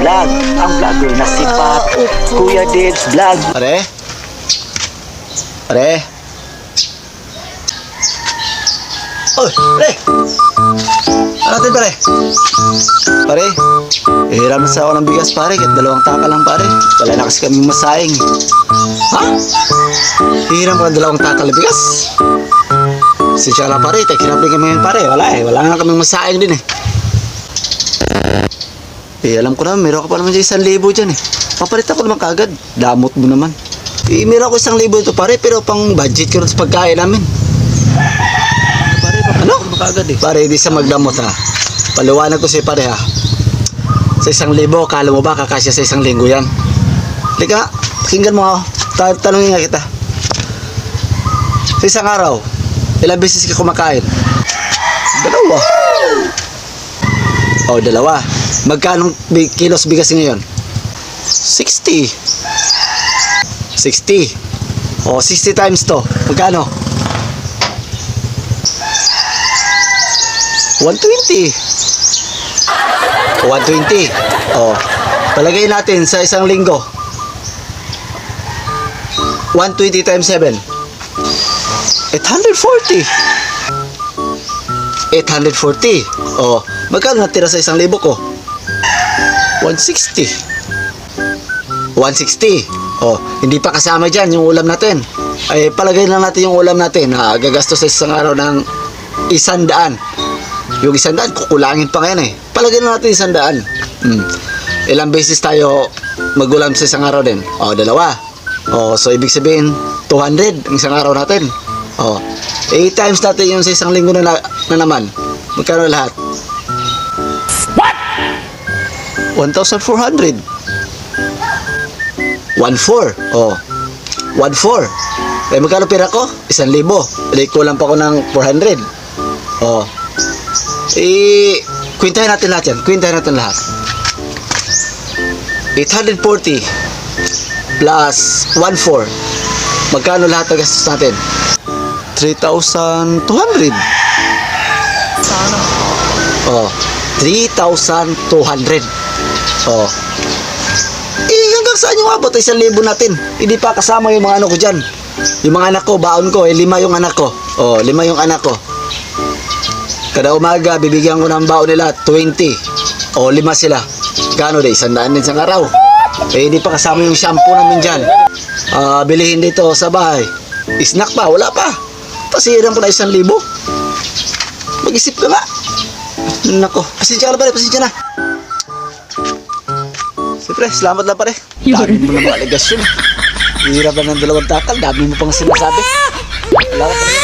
Vlog, ang vlogger na si Pat, Kuya Dibs Vlog. Pare? Pare? Oh, pare! Ano natin, pare? Pare, hiram sa ako ng bigas, pare. Kahit 2 taka lang, pare. Wala na kasi kami masahing. Ha? Hiram ko ng 2 taka ng bigas? Siya lang, pare. Hirap din kami yun, pare. Wala eh. Wala na kami masahing din eh. Alam ko naman, meron ka pa naman dyan 1,000 dyan eh. Papalit ako naman kagad. Damot mo naman. Meron ako 1,000 ito, pare. Pero pang budget ko rin sa pagkain namin. Ano? Pare, hindi sa magdamot ha. Paliwanag ko sa'yo, pare ha. Sa 1,000, kala mo ba kakasya sa 1 linggo yan? Lika, pakinggan mo ako. Tanungin nga kita. Sa isang araw, ilang beses ka kumakain? 2. O, 2. Magkano kilos bigas ngayon? 60. 60. O, 60 times to. Magkano? 120. 120. O, palagay natin sa 1 linggo. 120 times 7. 840. 840. O, magkano natira sa 1,000 ko? 160. 160. Oh, hindi pa kasama dyan yung ulam natin. Ay, palagay lang natin yung ulam natin. Gagastos sa isang araw ng 100. Yung 100, kukulangin pa ngayon eh. Palagay lang natin 100. Ilang beses tayo magulam sa isang araw din? Oh, 2. Oh, so ibig sabihin, 200 ang isang araw natin. Oh, 8 times natin yung sa 1 linggo na naman. Magkano lahat? 1,400. 1,400. Oh. 1,400. Eh, magkano pera ko? 1,000. Hindi, kulang pa ko ng 400. Oh. Kwintahin natin lahat yan. Kwintahin natin lahat. 840 plus 1,400. Magkano lahat na gastos natin? 3,200. Oh. 3,200. Oh. Hanggang saan yung abot? 1,000 natin. Hindi pa kasama yung mga ano ko dyan. Yung mga anak ko, baon ko, 5 yung anak ko. Oh, 5 yung anak ko. Kada umaga, bibigyan ko ng baon nila 20. Oh, 5 sila. Gano din? 100 din sa araw. Hindi pa kasama yung shampoo namin dyan. Bilihin dito sa bahay. Snack pa, wala pa. Pasiran ko na 1,000. Mag-isip ka nga. Nako, pasensya ka na pare, pasensya na. Siyempre, salamat lang pare. Dami mo na mga aligasyon. Hirap na ng 2 takal, dami mo pang sinasabi. Salamat pare.